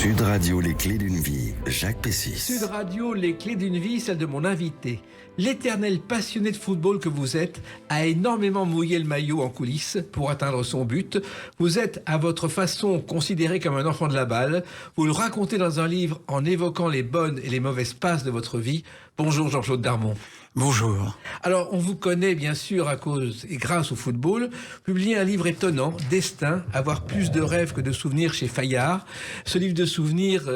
Sud Radio, les clés d'une vie, Jacques Pessis. Sud Radio, les clés d'une vie, celle de mon invité. L'éternel passionné de football que vous êtes a énormément mouillé le maillot en coulisses pour atteindre son but. Vous êtes, à votre façon, considéré comme un enfant de la balle. Vous le racontez dans un livre en évoquant les bonnes et les mauvaises passes de votre vie. Bonjour Jean-Claude Darmon. Bonjour. Alors, on vous connaît bien sûr à cause et grâce au football. Publiez un livre étonnant, Destin, avoir plus de rêves que de souvenirs chez Fayard. Ce livre de souvenirs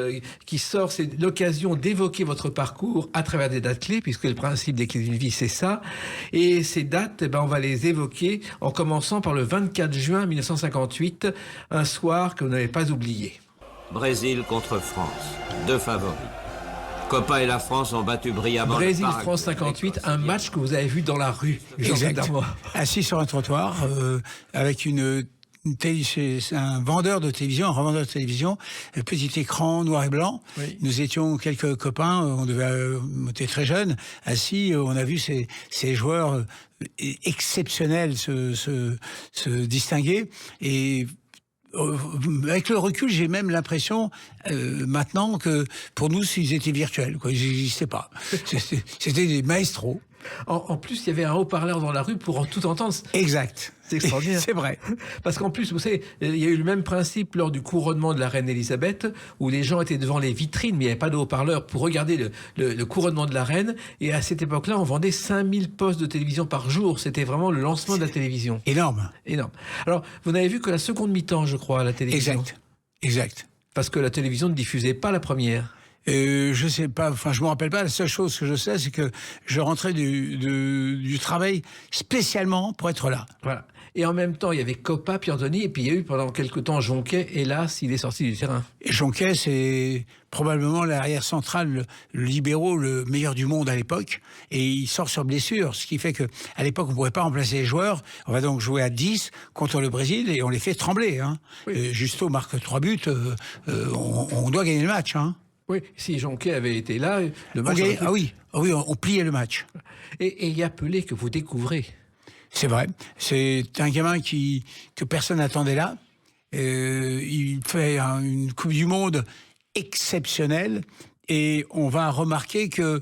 qui sort, c'est l'occasion d'évoquer votre parcours à travers des dates clés, puisque le principe des clés d'une vie, c'est ça. Et ces dates, on va les évoquer en commençant par le 24 juin 1958, un soir que vous n'avez pas oublié. Brésil contre France, deux favoris. Copa et la France ont battu brillamment. Brésil-France 58, un match que vous avez vu dans la rue. Exact. Assis sur un trottoir avec c'est un vendeur de télévision, un revendeur de télévision, un petit écran noir et blanc. Oui. Nous étions quelques copains, on était très jeunes, assis, on a vu ces joueurs exceptionnels se distinguer et avec le recul, j'ai même l'impression maintenant que pour nous, ils étaient virtuels, quoi. Ils n'existaient pas. C'était des maestros. En plus, il y avait un haut-parleur dans la rue pour tout entendre. Exact. C'est extraordinaire. C'est vrai. Parce qu'en plus, vous savez, il y a eu le même principe lors du couronnement de la reine Elisabeth, où les gens étaient devant les vitrines, mais il n'y avait pas de haut-parleur pour regarder le couronnement de la reine. Et à cette époque-là, on vendait 5000 postes de télévision par jour. C'était vraiment le lancement de la télévision. Énorme. Énorme. Alors, vous n'avez vu que la seconde mi-temps, je crois, à la télévision. Exact. Parce que la télévision ne diffusait pas la première. Je sais pas, enfin je me rappelle pas. La seule chose que je sais, c'est que je rentrais du travail spécialement pour être là. Voilà. Et en même temps, il y avait Copa, Pierre-Denis, et puis il y a eu pendant quelque temps Jonquet. Hélas, il est sorti du terrain. Et Jonquet, c'est probablement l'arrière central, le libéraux, le meilleur du monde à l'époque, et il sort sur blessure, ce qui fait que à l'époque on pouvait pas remplacer les joueurs. On va donc jouer à 10 contre le Brésil et on les fait trembler. Hein. Oui. Justo marque 3 buts, on doit gagner le match. Hein. Oui, si Jonquet avait été là, le match... on pliait le match. Et il y a Pelé que vous découvrez. C'est vrai. C'est un gamin que personne n'attendait là. Il fait une Coupe du Monde exceptionnelle. Et on va remarquer que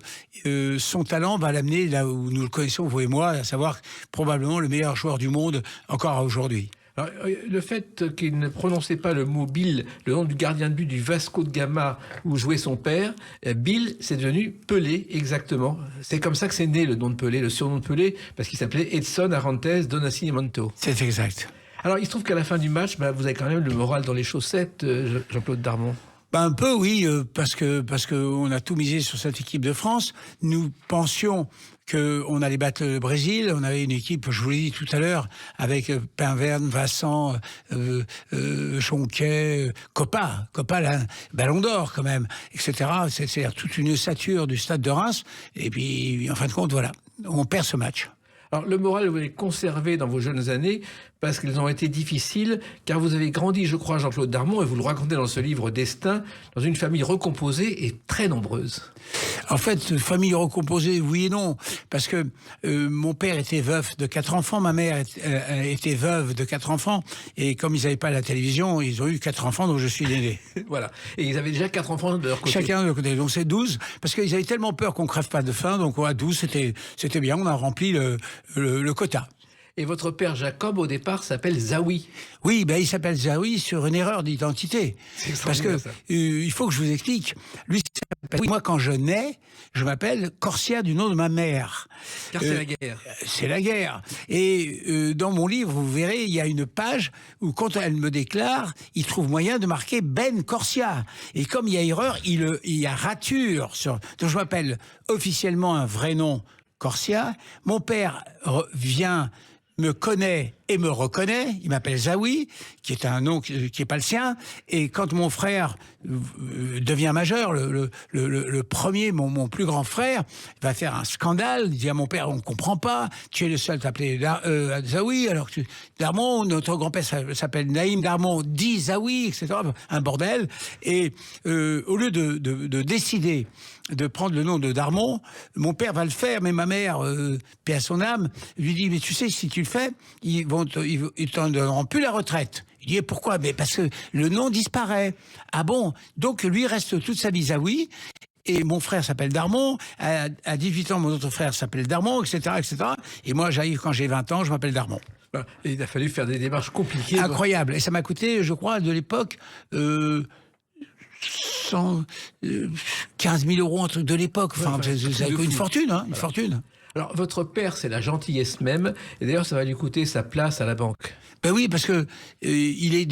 son talent va l'amener là où nous le connaissons, vous et moi, à savoir probablement le meilleur joueur du monde encore aujourd'hui. Alors, le fait qu'il ne prononçait pas le mot Bill, le nom du gardien de but du Vasco de Gama où jouait son père, Bill, c'est devenu Pelé, exactement. C'est comme ça que c'est né le nom de Pelé, le surnom de Pelé, parce qu'il s'appelait Edson Arantes do Nascimento. C'est exact. Alors, il se trouve qu'à la fin du match, vous avez quand même le moral dans les chaussettes, Jean-Claude Darmon. Un peu, oui, parce que on a tout misé sur cette équipe de France. Nous pensions qu'on allait battre le Brésil. On avait une équipe, je vous l'ai dit tout à l'heure, avec Pinverne, Vincent, Jonquet, Copa, là, Ballon d'Or quand même, etc. C'est toute une ossature du stade de Reims. Et puis, en fin de compte, voilà, on perd ce match. Alors, le moral, vous l'avez conservé dans vos jeunes années parce qu'elles ont été difficiles, car vous avez grandi, je crois, Jean-Claude Darmon, et vous le racontez dans ce livre Destin, dans une famille recomposée et très nombreuse. En fait, famille recomposée, oui et non, parce que mon père était veuf de 4 enfants, ma mère était veuve de 4 enfants, et comme ils n'avaient pas la télévision, ils ont eu 4 enfants, donc je suis né. Voilà. Et ils avaient déjà 4 enfants de leur côté. Chacun de leur côté, donc c'est 12, parce qu'ils avaient tellement peur qu'on crève pas de faim, donc à 12, c'était bien, on a rempli le quota. Et votre père Jacob, au départ, s'appelle Zawi. Oui, il s'appelle Zawi sur une erreur d'identité. Parce que il faut que je vous explique. Lui, moi, quand je nais, je m'appelle Corsia du nom de ma mère. Car c'est la guerre. C'est la guerre. Et dans mon livre, vous verrez, il y a une page où, quand elle me déclare, il trouve moyen de marquer Ben Corsia. Et comme il y a erreur, il y a rature. Donc je m'appelle officiellement un vrai nom, Corsia. Mon père me connaît et me reconnaît, il m'appelle Zawi, qui est un nom qui est pas le sien, et quand mon frère devient majeur, le premier, mon plus grand frère, va faire un scandale, il dit à mon père, on comprend pas, tu es le seul à t'appeler Zawi, alors que Darmon, notre grand-père s'appelle Naïm Darmon, dit Zawi, etc., un bordel, et au lieu de décider de prendre le nom de Darmon, mon père va le faire, mais ma mère, paix à son âme, lui dit, mais tu sais, si tu le fait, ils t'en donneront plus la retraite. Il dit, pourquoi? Mais parce que le nom disparaît. Ah bon? Donc, lui reste toute sa vie à oui. Et mon frère s'appelle Darmon. À 18 ans, mon autre frère s'appelle Darmon, etc., etc. Et moi, j'arrive quand j'ai 20 ans, je m'appelle Darmon. Et il a fallu faire des démarches compliquées. Incroyable. Et ça m'a coûté, je crois, de l'époque, 15 000 euros, un truc de l'époque. Enfin, ça a coûté une fortune, hein, une fortune. Alors, votre père, c'est la gentillesse même. Et d'ailleurs, ça va lui coûter sa place à la banque. Ben oui, parce que il est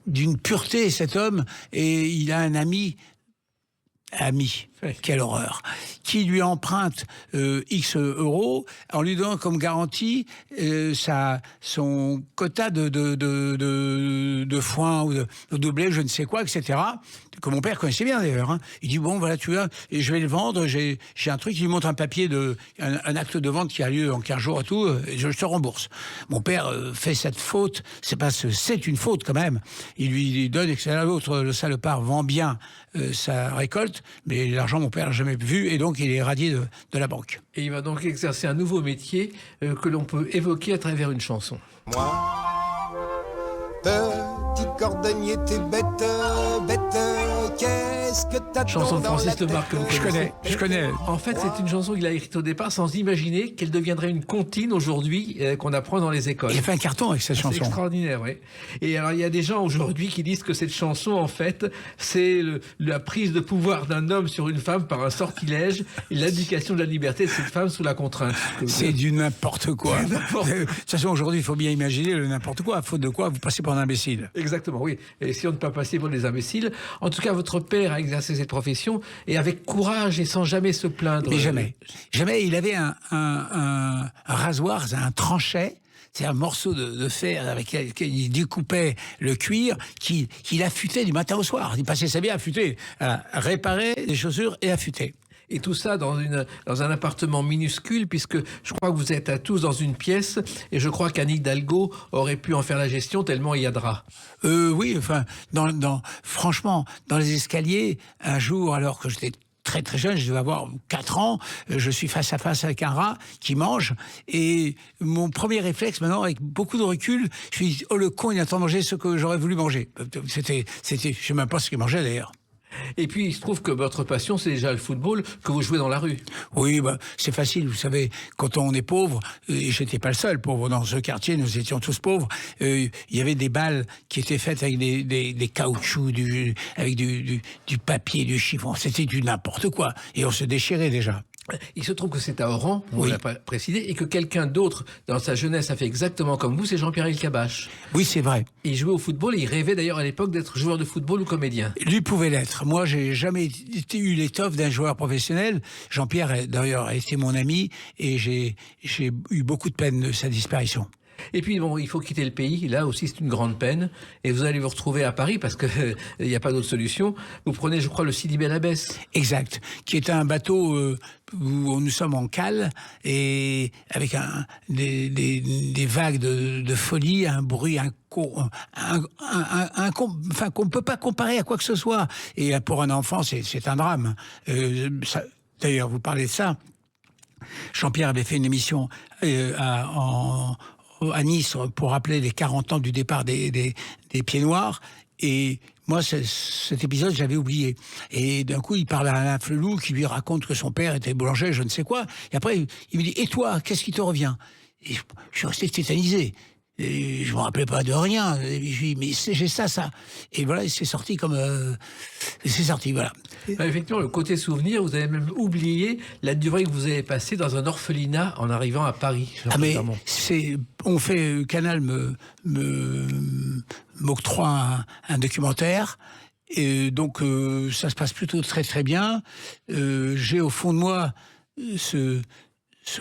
d'une pureté, cet homme, et il a un ami, quelle horreur, qui lui emprunte X euros en lui donnant comme garantie son quota de foin ou de blé, je ne sais quoi, etc., que mon père connaissait bien d'ailleurs. Hein. Il dit, bon, voilà, tu vois, et je vais le vendre, j'ai un truc, il lui montre un papier, un acte de vente qui a lieu en 15 jours et tout, et je te rembourse. Mon père fait cette faute, c'est une faute quand même. Il lui donne, etc. L'autre, le salopard, vend bien sa récolte, mais l'argent, mon père n'a jamais vu, et donc il est radié de la banque. Et il va donc exercer un nouveau métier que l'on peut évoquer à travers une chanson. Moi, petit cordonnier, t'es bête, qu'est-ce que t'as Chanson de Francis Lemarque que vous connaissez. Je connais. En fait, c'est une chanson qu'il a écrite au départ sans imaginer qu'elle deviendrait une comptine aujourd'hui qu'on apprend dans les écoles. Il a fait un carton avec cette chanson. C'est extraordinaire, oui. Et alors, il y a des gens aujourd'hui qui disent que cette chanson, en fait, c'est la prise de pouvoir d'un homme sur une femme par un sortilège et l'abdication de la liberté de cette femme sous la contrainte. C'est du n'importe quoi. De toute façon, aujourd'hui, il faut bien imaginer le n'importe quoi. À faute de quoi, vous passez pour un imbécile. Exactement, oui. Et si on ne peut pas passer pour des imbéciles. En tout cas, votre père a exercé cette profession et avec courage et sans jamais se plaindre. Mais jamais. Jamais. Il avait un rasoir, un tranchet. C'est un morceau de fer avec lequel il découpait le cuir qu'il affûtait du matin au soir. Il passait sa vie à affûter, à réparer des chaussures et affûter. Et tout ça dans un appartement minuscule, puisque je crois que vous êtes à tous dans une pièce, et je crois qu'Anne Hidalgo aurait pu en faire la gestion tellement il y a de rats. Oui, enfin, franchement, dans les escaliers, un jour, alors que j'étais très très jeune, je devais avoir 4 ans, je suis face à face avec un rat qui mange, et mon premier réflexe maintenant, avec beaucoup de recul, je me dis, oh le con, il attend de manger ce que j'aurais voulu manger. C'était, je sais même pas ce qu'il mangeait d'ailleurs. Et puis, il se trouve que votre passion, c'est déjà le football, que vous jouez dans la rue. Oui, c'est facile. Vous savez, quand on est pauvre, et j'étais pas le seul pauvre dans ce quartier, nous étions tous pauvres, il y avait des balles qui étaient faites avec des caoutchoucs, avec du papier, du chiffon. C'était du n'importe quoi. Et on se déchirait déjà. Il se trouve que c'est à Oran, on ne l'a pas précisé, et que quelqu'un d'autre, dans sa jeunesse, a fait exactement comme vous, c'est Jean-Pierre Elkabbach. Oui, c'est vrai. Il jouait au football et il rêvait d'ailleurs à l'époque d'être joueur de football ou comédien. Lui pouvait l'être. Moi, j'ai jamais eu l'étoffe d'un joueur professionnel. Jean-Pierre, d'ailleurs, a été mon ami et j'ai eu beaucoup de peine de sa disparition. Et puis, bon, il faut quitter le pays. Là aussi, c'est une grande peine. Et vous allez vous retrouver à Paris parce qu'il n'y a pas d'autre solution. Vous prenez, je crois, le Sidi Bel Abbès. Exact. Qui est un bateau où nous sommes en cale et avec des vagues de folie, un bruit qu'on ne peut pas comparer à quoi que ce soit. Et pour un enfant, c'est un drame. D'ailleurs, vous parlez de ça. Jean-Pierre avait fait une émission à Nice pour rappeler les 40 ans du départ des Pieds Noirs, et moi cet épisode j'avais oublié, et d'un coup il parle à Alain Flelou qui lui raconte que son père était boulanger, je ne sais quoi, et après il me dit, et toi, qu'est-ce qui te revient? Et je suis resté tétanisé. Et je me rappelais pas de rien. Et je dis, mais j'ai ça. Et voilà, c'est sorti comme... c'est sorti, voilà. Effectivement, le côté souvenir, vous avez même oublié la durée que vous avez passée dans un orphelinat en arrivant à Paris. Mais Canal m'octroie un documentaire. Et donc, ça se passe plutôt très très bien. J'ai au fond de moi ce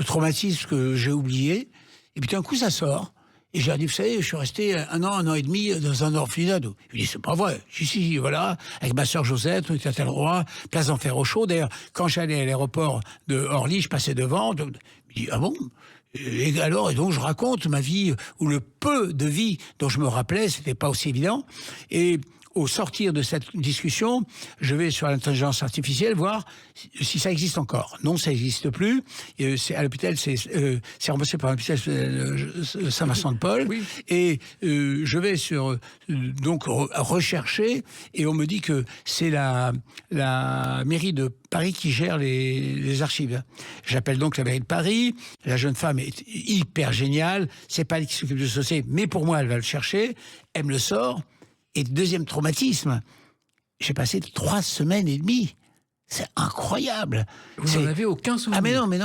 traumatisme que j'ai oublié. Et puis d'un coup, ça sort. Et j'ai dit, vous savez, je suis resté un an et demi dans un orphelinat. Il me dit, c'est pas vrai. Si, voilà, avec ma sœur Josette, on était à tel roi, place d'Enfer au Chaud. D'ailleurs, quand j'allais à l'aéroport de Orly, je passais devant. Il me dit, ah bon? Et donc je raconte ma vie, ou le peu de vie dont je me rappelais, c'était pas aussi évident. Et au sortir de cette discussion, je vais sur l'intelligence artificielle voir si ça existe encore. Non, ça n'existe plus. C'est à l'hôpital, c'est remboursé par l'hôpital Saint-Vincent-de-Paul. Oui. Et je vais sur donc rechercher, et on me dit que c'est la mairie de Paris qui gère les archives. J'appelle donc la mairie de Paris. La jeune femme est hyper géniale. C'est pas elle qui s'occupe de ce dossier, mais pour moi, elle va le chercher. Elle me le sort. Et deuxième traumatisme, j'ai passé 3 semaines et demie. C'est incroyable. Vous n'en avez aucun souvenir. Ah mais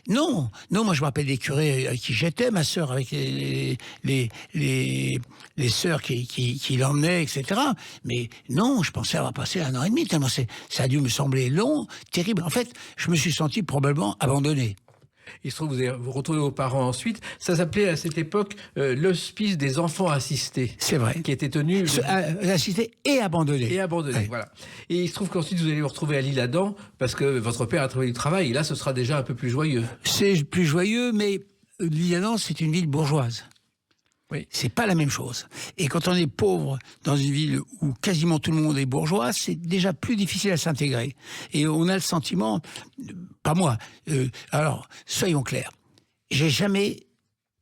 non, moi je me rappelle des curés avec qui j'étais, ma sœur avec les sœurs qui l'emmenaient, etc. Mais non, je pensais avoir passé 1 an et demi, tellement ça a dû me sembler long, terrible. En fait, je me suis senti probablement abandonné. Il se trouve que vous retrouvez vos parents ensuite. Ça s'appelait à cette époque l'hospice des enfants assistés. C'est vrai. Qui était tenu... Assisté et abandonné. Et abandonné, Ouais. voilà. Et il se trouve qu'ensuite vous allez vous retrouver à l'Isle-Adam parce que votre père a trouvé du travail. Et là, ce sera déjà un peu plus joyeux. C'est plus joyeux, mais l'Isle-Adam, c'est une ville bourgeoise. Oui. C'est pas la même chose. Et quand on est pauvre dans une ville où quasiment tout le monde est bourgeois, c'est déjà plus difficile à s'intégrer. Et on a le sentiment, pas moi, alors soyons clairs, j'ai jamais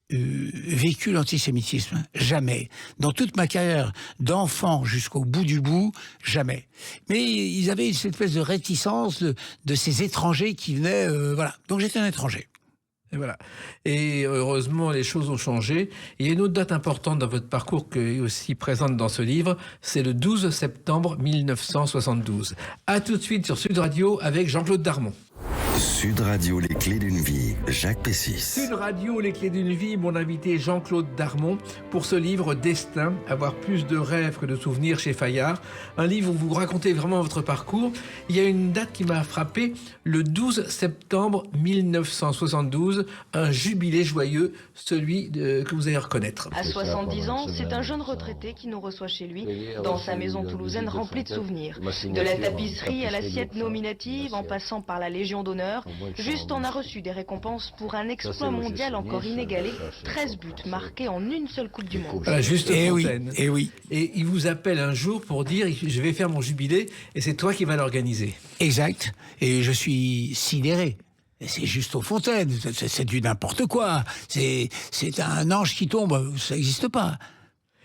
vécu l'antisémitisme, jamais. Dans toute ma carrière d'enfant jusqu'au bout du bout, jamais. Mais ils avaient cette espèce de réticence de ces étrangers qui venaient, voilà. Donc j'étais un étranger. Et voilà. Et heureusement, les choses ont changé. Il y a une autre date importante dans votre parcours qui est aussi présente dans ce livre. C'est le 12 septembre 1972. À tout de suite sur Sud Radio avec Jean-Claude Darmon. Sud Radio, les clés d'une vie, Jacques Pessis. Sud Radio, les clés d'une vie, mon invité Jean-Claude Darmon pour ce livre Destin, avoir plus de rêves que de souvenirs chez Fayard. Un livre où vous racontez vraiment votre parcours. Il y a une date qui m'a frappé, le 12 septembre 1972, un jubilé joyeux, celui que vous allez reconnaître. À 70 ans, c'est un jeune retraité qui nous reçoit chez lui, dans sa maison toulousaine remplie de souvenirs. De la tapisserie à l'assiette nominative, en passant par la Légion d'honneur, Juste en a reçu des récompenses pour un exploit mondial encore inégalé, 13 buts marqués en une seule Coupe du Monde. Voilà, Juste Fontaine. Oui. Et il vous appelle un jour pour dire je vais faire mon jubilé et c'est toi qui vas l'organiser. Exact. Et je suis sidéré. C'est Juste Fontaine, c'est du n'importe quoi. C'est un ange qui tombe, ça n'existe pas.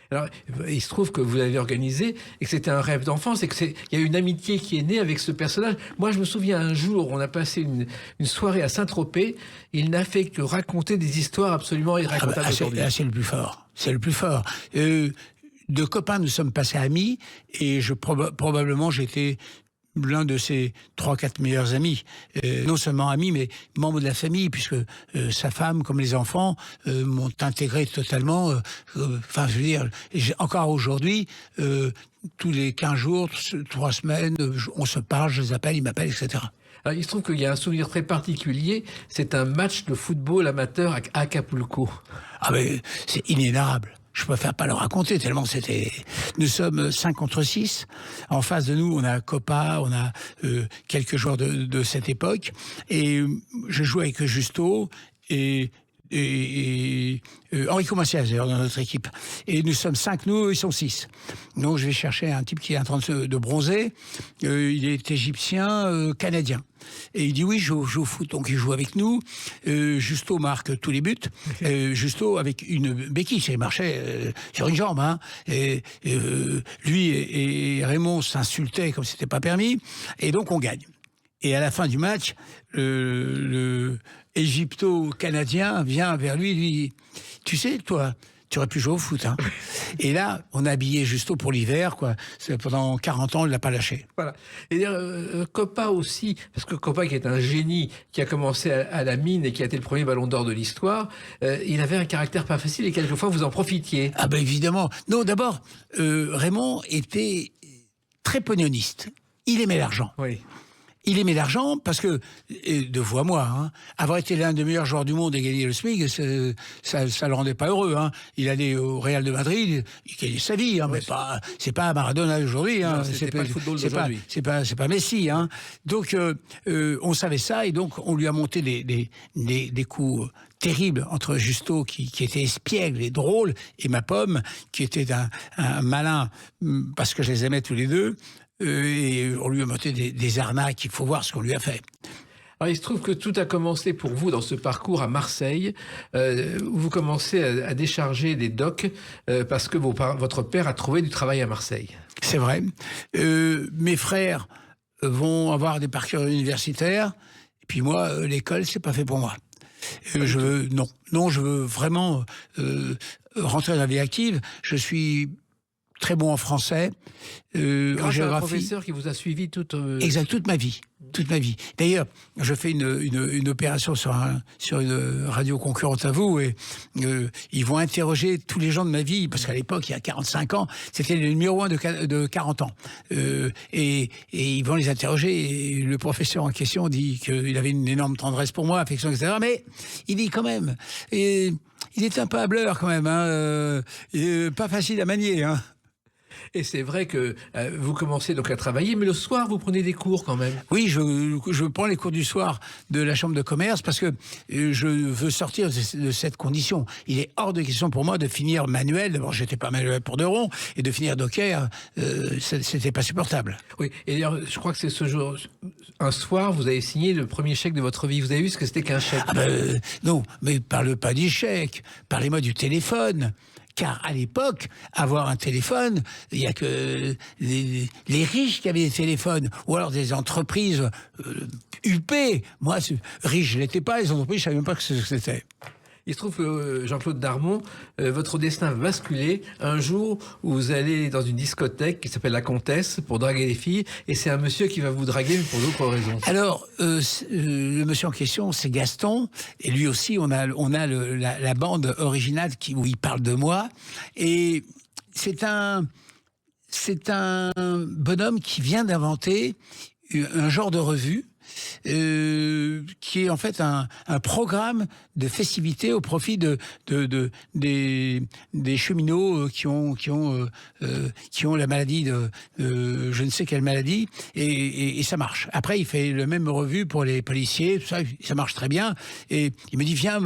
Alors, il se trouve que vous l'avez organisé et que c'était un rêve d'enfance et qu'il y a une amitié qui est née avec ce personnage. Moi, je me souviens un jour, on a passé une soirée à Saint-Tropez. Il n'a fait que raconter des histoires absolument irracontables aujourd'hui. C'est le plus fort. C'est le plus fort. De copains, nous sommes passés amis et probablement j'étais l'un de ses 3-4 meilleurs amis. Non seulement amis, mais membres de la famille, puisque sa femme, comme les enfants, m'ont intégré totalement. Enfin, je veux dire, encore aujourd'hui, tous les 15 jours, 3 semaines, on se parle, je les appelle, ils m'appellent, etc. Alors, il se trouve qu'il y a un souvenir très particulier. C'est un match de football amateur à Acapulco. Ah mais c'est inénarrable. Je préfère pas le raconter tellement c'était... Nous sommes 5 contre 6. En face de nous, on a Copa, on a quelques joueurs de cette époque. Et je joue avec Justo et Enrico Macias, d'ailleurs, dans notre équipe. Et nous sommes 5, nous, ils sont 6. Donc je vais chercher un type qui est en train de bronzer. Il est égyptien, canadien. Et il dit oui, je joue au foot, donc il joue avec nous. Justo marque tous les buts. Justo avec une béquille, il marchait sur une jambe. Hein. Lui et Raymond s'insultaient comme c'était pas permis. Et donc on gagne. Et à la fin du match, le égypto-canadien vient vers lui, lui dit « Tu sais, toi, tu aurais pu jouer au foot. Hein. » Et là, on a habillé Justo pour l'hiver, quoi. Pendant 40 ans, il ne l'a pas lâché. Voilà. Et Copa aussi, parce que Copa, qui est un génie, qui a commencé à la mine et qui a été le premier ballon d'or de l'histoire, il avait un caractère pas facile et quelquefois vous en profitiez. Ah ben évidemment. Non, d'abord, Raymond était très pognoniste. Il aimait l'argent. Oui. Il aimait l'argent parce que, de vous à moi, hein, avoir été l'un des meilleurs joueurs du monde et gagner le SMIC, ça le rendait pas heureux. Hein. Il allait au Real de Madrid, il gagnait sa vie, hein, mais c'est pas Maradona d'aujourd'hui. Hein. C'est pas le football d'aujourd'hui. C'est pas Messi. Hein. Donc, on savait ça et donc on lui a monté des coups terribles entre Justo, qui était espiègle et drôle, et ma pomme, qui était un malin, parce que je les aimais tous les deux. Et on lui a monté des arnaques, il faut voir ce qu'on lui a fait. Alors, il se trouve que tout a commencé pour vous dans ce parcours à Marseille, où vous commencez à décharger des docks parce que votre père a trouvé du travail à Marseille. C'est vrai. Mes frères vont avoir des parcours universitaires, et puis moi, l'école, c'est pas fait pour moi. Je veux vraiment rentrer dans la vie active. Je suis très bon en français, en géographie. Un professeur qui vous a suivi toute ma vie. D'ailleurs, je fais une opération sur une radio concurrente à vous, et ils vont interroger tous les gens de ma vie, parce qu'à l'époque, il y a 45 ans, c'était le numéro 1 de 40 ans. Et ils vont les interroger, et le professeur en question dit qu'il avait une énorme tendresse pour moi, affection, etc. Mais il dit quand même, et il est un peu hableur quand même, hein, pas facile à manier, hein. Et c'est vrai que vous commencez donc à travailler, mais le soir, vous prenez des cours quand même. Oui, je prends les cours du soir de la chambre de commerce parce que je veux sortir de cette condition. Il est hors de question pour moi de finir manuel. D'abord, j'étais pas manuel pour de rond, et de finir docker, c'était pas supportable. Oui, et d'ailleurs, je crois que c'est ce jour, un soir, vous avez signé le premier chèque de votre vie. Vous avez vu ce que c'était qu'un chèque? Non, mais parle pas du chèque, parlez-moi du téléphone. Car à l'époque, avoir un téléphone, il n'y a que les riches qui avaient des téléphones, ou alors des entreprises huppées. Moi, riche, je l'étais pas, les entreprises, je savais même pas ce que c'était. Il se trouve que, Jean-Claude Darmon, votre destin va basculer un jour où vous allez dans une discothèque qui s'appelle La Comtesse pour draguer les filles, et c'est un monsieur qui va vous draguer pour d'autres raisons. Alors, le monsieur en question, c'est Gaston, et lui aussi, on a la bande originale où il parle de moi, et c'est un bonhomme qui vient d'inventer un genre de revue, qui est en fait un programme de festivité au profit des cheminots qui ont la maladie de je ne sais quelle maladie, et ça marche. Après, il fait le même revue pour les policiers, tout ça, ça marche très bien, et il me dit viens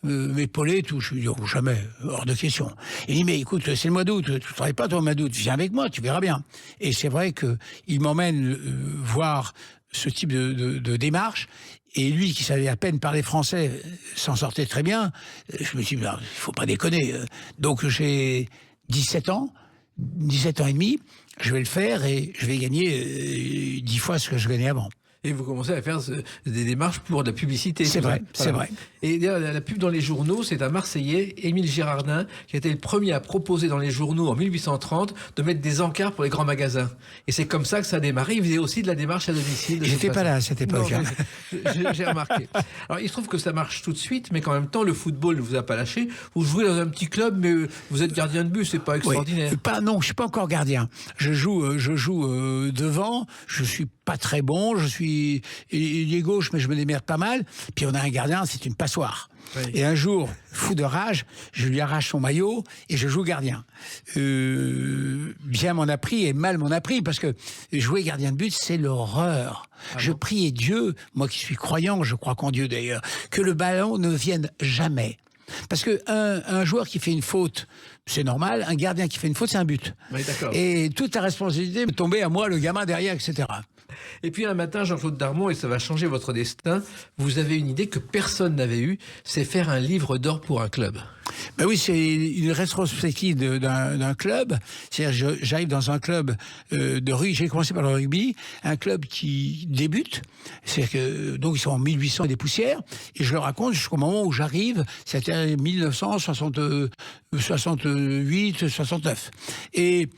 m'épauler, tout. Je lui dis jamais, hors de question. Il dit mais écoute, c'est le mois d'août, tu travailles pas toi au mois d'août, viens avec moi, tu verras bien. Et c'est vrai que il m'emmène voir ce type de démarche, et lui qui savait à peine parler français s'en sortait très bien. Je me suis dit, il faut pas déconner. Donc j'ai 17 ans et demi, je vais le faire et je vais gagner 10 fois ce que je gagnais avant. Et vous commencez à faire des démarches pour de la publicité. C'est vrai, voilà. c'est vrai. Et d'ailleurs, la pub dans les journaux, c'est un Marseillais, Émile Girardin, qui a été le premier à proposer dans les journaux en 1830 de mettre des encarts pour les grands magasins. Et c'est comme ça que ça a démarré. Il faisait aussi de la démarche à domicile. J'étais pas là à cette époque. Non, j'ai remarqué. Alors, il se trouve que ça marche tout de suite, mais qu'en même temps, le football ne vous a pas lâché. Vous jouez dans un petit club, mais vous êtes gardien de but, c'est pas extraordinaire. Oui. Non, je suis pas encore gardien. Je joue devant. Je suis pas très bon. Je suis ailier gauche, mais je me démerde pas mal. Puis on a un gardien, c'est une passoire. Oui. Et un jour, fou de rage, je lui arrache son maillot et je joue gardien. Bien m'en a pris et mal m'en a pris, parce que jouer gardien de but, c'est l'horreur. Je priais Dieu, moi qui suis croyant, je crois qu'en Dieu d'ailleurs, que le ballon ne vienne jamais. Parce que un joueur qui fait une faute, c'est normal. Un gardien qui fait une faute, c'est un but. Oui, d'accord. Et toute la responsabilité me tombait à moi, le gamin derrière, etc. Et puis un matin, Jean-Claude Darmon, et ça va changer votre destin, vous avez une idée que personne n'avait eue, c'est faire un livre d'or pour un club. Ben oui, c'est une rétrospective d'un club. C'est-à-dire, j'arrive dans un club de rugby. J'ai commencé par le rugby, un club qui débute. C'est-à-dire que donc ils sont en 1800 et des poussières. Et je le raconte jusqu'au moment où j'arrive. C'était 1968, 69. Et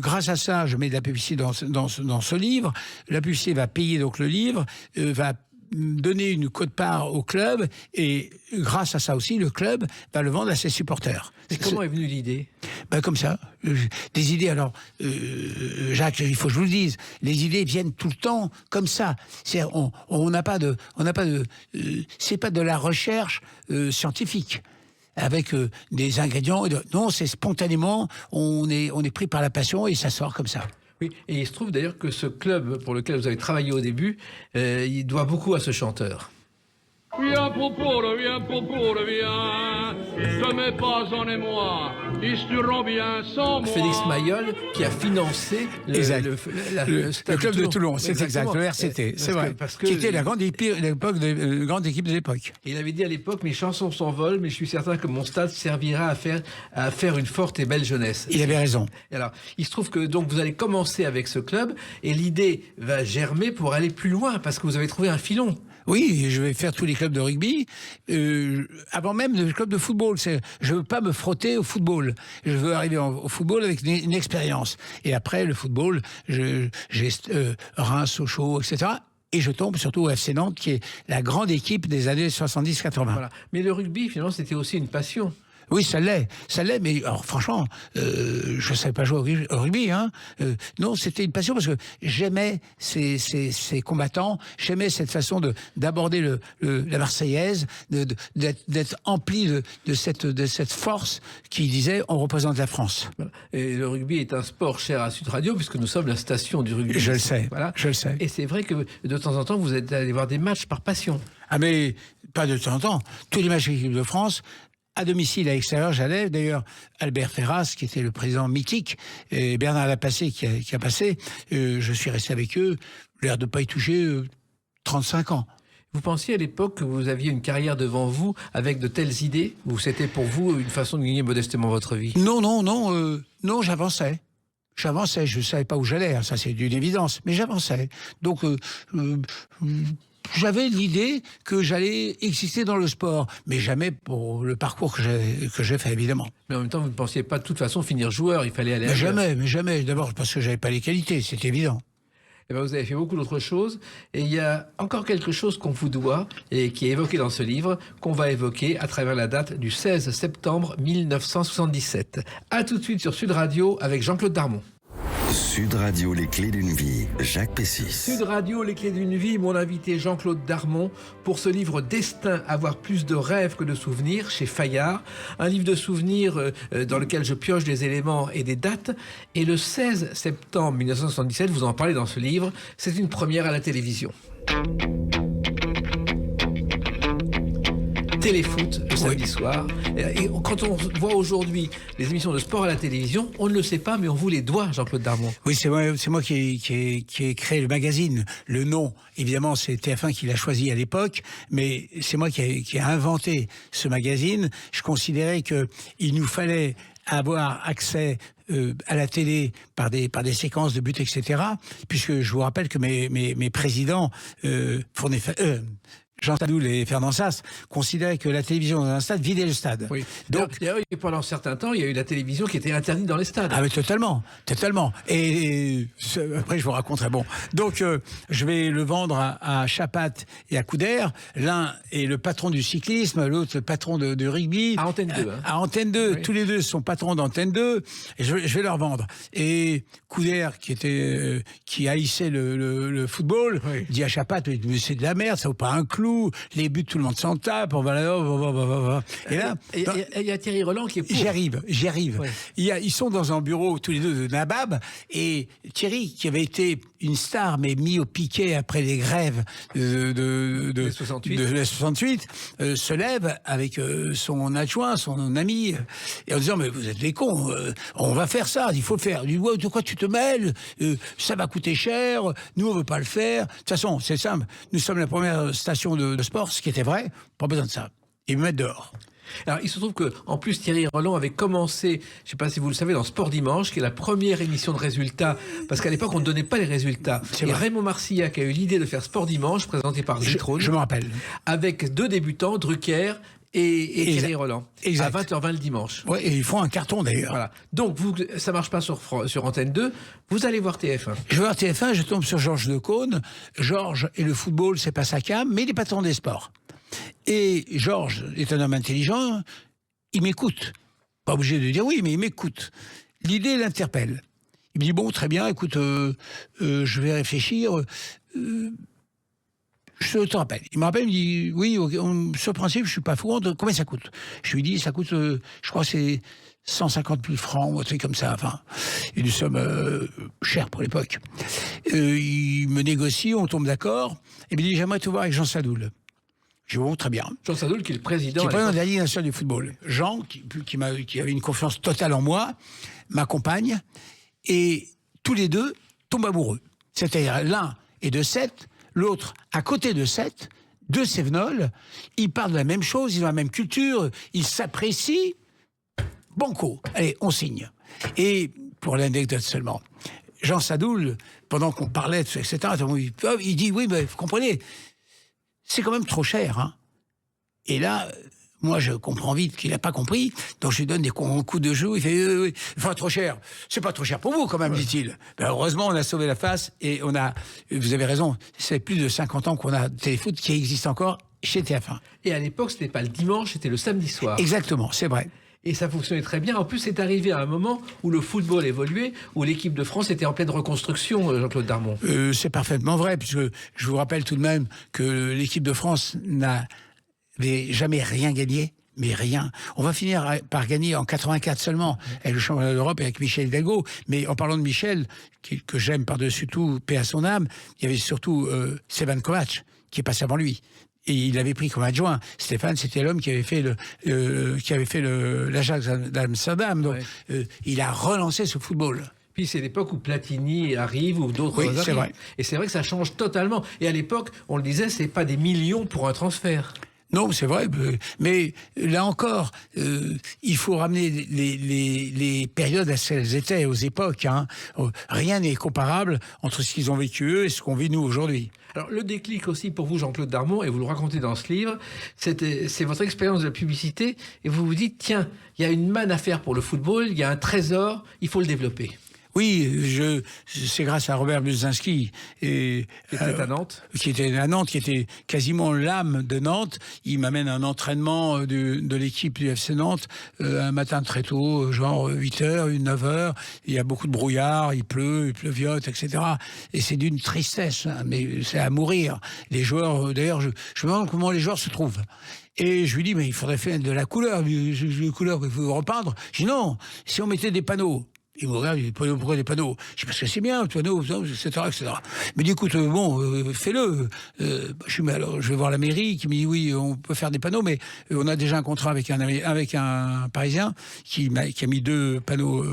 grâce à ça, je mets de la publicité dans ce livre. La publicité va payer donc le livre, va donner une quote-part au club et grâce à ça aussi, le club va le vendre à ses supporters. Et comment est venue l'idée ? Comme ça. Des idées, alors, Jacques, il faut que je vous le dise, les idées viennent tout le temps comme ça. On n'a pas de, c'est pas de la recherche scientifique avec des ingrédients. Non, c'est spontanément, on est pris par la passion et ça sort comme ça. Oui, et il se trouve d'ailleurs que ce club pour lequel vous avez travaillé au début, il doit beaucoup à ce chanteur. Viens Poupole, viens, je mets pas en émoi, ils seront bien sans moi. Félix Mayol qui a financé le club de Toulon, c'est exact, le RCT, c'est vrai, qui était la grande équipe de l'époque. Il avait dit à l'époque, mes chansons s'envolent, mais je suis certain que mon stade servira à faire une forte et belle jeunesse. Il avait raison. Et alors, il se trouve que donc vous allez commencer avec ce club et l'idée va germer pour aller plus loin parce que vous avez trouvé un filon. Oui, je vais faire tous les clubs de rugby, avant même le club de football. Je veux pas me frotter au football. Je veux arriver au football avec une expérience. Et après, le football, j'ai Reims, Sochaux, etc. Et je tombe surtout au FC Nantes, qui est la grande équipe des années 70-80. Voilà. Mais le rugby, finalement, c'était aussi une passion. Oui, ça l'est, mais alors franchement, je ne savais pas jouer au rugby, hein. Non, c'était une passion parce que j'aimais ces combattants, j'aimais cette façon d'aborder la Marseillaise, d'être empli de cette force qui disait on représente la France. Voilà. Et le rugby est un sport cher à Sud Radio puisque nous sommes la station du rugby. Je le sais, voilà. Je le sais. Et c'est vrai que de temps en temps, vous êtes allé voir des matchs par passion. Ah mais pas de temps en temps. Tous les matchs de l'équipe de France. À domicile, à l'extérieur, j'allais. D'ailleurs, Albert Ferras, qui était le président mythique, et Bernard Lapassé, qui a passé, je suis resté avec eux, l'air de ne pas y toucher 35 ans. Vous pensiez à l'époque que vous aviez une carrière devant vous avec de telles idées, ou c'était pour vous une façon de gagner modestement votre vie ? Non, j'avançais. Je ne savais pas où j'allais, hein, ça c'est d'une évidence, mais j'avançais. Donc, j'avais l'idée que j'allais exister dans le sport, mais jamais pour le parcours que j'ai fait, évidemment. Mais en même temps, vous ne pensiez pas de toute façon finir joueur, il fallait aller mais jamais. D'abord parce que j'avais pas les qualités, c'est évident. Eh bien, vous avez fait beaucoup d'autres choses, et il y a encore quelque chose qu'on vous doit, et qui est évoqué dans ce livre, qu'on va évoquer à travers la date du 16 septembre 1977. A tout de suite sur Sud Radio avec Jean-Claude Darmon. Sud Radio, les clés d'une vie, Jacques Pessis. Sud Radio, les clés d'une vie, mon invité Jean-Claude Darmon pour ce livre Destin, avoir plus de rêves que de souvenirs chez Fayard. Un livre de souvenirs dans lequel je pioche des éléments et des dates. Et le 16 septembre 1977, vous en parlez dans ce livre, c'est une première à la télévision. Téléfoot le samedi soir. Et quand on voit aujourd'hui les émissions de sport à la télévision, on ne le sait pas, mais on vous les doit, Jean-Claude Darmon. Oui, c'est moi qui ai créé le magazine. Le nom, évidemment, c'est TF1 qui l'a choisi à l'époque, mais c'est moi qui ai inventé ce magazine. Je considérais qu'il nous fallait avoir accès à la télé par des séquences de buts, etc. Puisque je vous rappelle que mes présidents Jean Sadoul et Fernand Sass considéraient que la télévision dans un stade vidait le stade. Oui. Donc, d'ailleurs, pendant un certain temps, il y a eu la télévision qui était interdite dans les stades. Ah mais totalement. Et après, je vous raconterai. Bon, donc je vais le vendre à Chapat et à Couder. L'un est le patron du cyclisme, l'autre le patron de rugby. À Antenne 2. À Antenne 2. Oui. Tous les deux sont patrons d'Antenne 2. Et je vais leur vendre. Et Couder, qui haïssait le football, oui, dit à Chapat, mais c'est de la merde, ça vaut pas un clou. Les buts, tout le monde s'en tape. Et là, il y a Thierry Roland qui est pour. J'y arrive. Oui. Ils sont dans un bureau tous les deux de Nabab, et Thierry, qui avait été une star, mais mis au piquet après les grèves de 68, se lève avec son adjoint, son ami, et en disant mais vous êtes des cons, on va faire ça, il faut le faire. Il dit ouais, de quoi tu te mêles, ça va coûter cher, nous on veut pas le faire. De toute façon, c'est simple, nous sommes la première station de sport, ce qui était vrai, pas besoin de ça. Ils me mettent dehors. Alors, il se trouve que, en plus, Thierry Roland avait commencé, je ne sais pas si vous le savez, dans Sport Dimanche, qui est la première émission de résultats, parce qu'à l'époque, on ne donnait pas les résultats. Et Raymond Marcillac a eu l'idée de faire Sport Dimanche, présenté par Zitrone. Je me rappelle. Avec deux débutants, Drucker et Exact. Thierry Roland. Exact. À 20h20 le dimanche. Ouais, et ils font un carton d'ailleurs. Voilà. Donc, ça marche pas sur Antenne 2. Vous allez voir TF1. Je vais voir TF1, je tombe sur Georges Decaune. Georges et le football, c'est pas sa came, mais il est patron des sports. Et Georges est un homme intelligent, il m'écoute. Pas obligé de dire oui, mais il m'écoute. L'idée l'interpelle. Il me dit, bon, très bien, écoute, je vais réfléchir. Je te rappelle. Il me rappelle, il me dit, oui, sur le principe, je suis pas fou. Combien ça coûte? Je lui dis, ça coûte, je crois, c'est 150 000 francs, ou un truc comme ça. Enfin, une somme chère pour l'époque. Il me négocie, on tombe d'accord. Et il me dit, j'aimerais te voir avec Jean Sadoul. Je dis, bon, très bien. Jean Sadoul, qui est le président. Qui est président de la Ligue nationale du football. Jean, qui avait une confiance totale en moi, m'accompagne. Et tous les deux tombent amoureux. C'est-à-dire, l'un est de Sète, l'autre à côté de Sète, de Sévenol. Ils parlent de la même chose, ils ont la même culture, ils s'apprécient. Banco. Allez, on signe. Et pour l'anecdote seulement, Jean Sadoul, pendant qu'on parlait, etc., il dit, oui, mais vous comprenez, c'est quand même trop cher. Hein. Et là, moi, je comprends vite qu'il n'a pas compris, donc je lui donne des coups de joue. Il fait, enfin, trop cher. C'est pas trop cher pour vous, quand même, dit-il. Ben, heureusement, on a sauvé la face et on a, vous avez raison, c'est plus de 50 ans qu'on a Téléfoot qui existe encore chez TF1. Et à l'époque, c'était pas le dimanche, c'était le samedi soir. Exactement, c'est vrai. Et ça fonctionnait très bien. En plus, c'est arrivé à un moment où le football évoluait, où l'équipe de France était en pleine reconstruction, Jean-Claude Darmon. C'est parfaitement vrai, puisque je vous rappelle tout de même que l'équipe de France n'avait jamais rien gagné. Mais rien. On va finir par gagner en 84 seulement avec le championnat d'Europe et avec Michel Hidalgo. Mais en parlant de Michel, que j'aime par-dessus tout, paix à son âme, il y avait surtout Stéphane Kovac qui est passé avant lui. Et il avait pris comme adjoint. Stéphane, c'était l'homme qui avait fait l'Ajax d'Amsterdam. Donc, il a relancé ce football. Puis c'est l'époque où Platini arrive, ou d'autres arrivent. C'est vrai. Et c'est vrai que ça change totalement. Et à l'époque, on le disait, c'est pas des millions pour un transfert. Non, c'est vrai, mais là encore, il faut ramener les périodes à ce qu'elles étaient aux époques. Hein. Rien n'est comparable entre ce qu'ils ont vécu eux et ce qu'on vit nous aujourd'hui. Alors le déclic aussi pour vous, Jean-Claude Darmon, et vous le racontez dans ce livre, c'est votre expérience de la publicité, et vous vous dites, tiens, il y a une manne à faire pour le football, il y a un trésor, il faut le développer. Oui, c'est grâce à Robert Buzinski qui était à Nantes. Qui était quasiment l'âme de Nantes. Il m'amène un entraînement de l'équipe du FC Nantes un matin très tôt, genre 8h, 9h. Il y a beaucoup de brouillard, il pleuviote, etc. Et c'est d'une tristesse, hein, mais c'est à mourir. Les joueurs, d'ailleurs, je me demande comment les joueurs se trouvent. Et je lui dis, mais il faudrait faire de la couleur, une couleur qu'il faut repeindre. Je dis non, si on mettait des panneaux. Il me regarde, il dit, pourquoi des panneaux? Je dis, parce que c'est bien, le panneau, etc., etc. Il me dit, écoute, fais-le. Je dis, mais alors, je vais voir la mairie, qui me dit, oui, on peut faire des panneaux, mais on a déjà un contrat avec un Parisien qui a mis 2 panneaux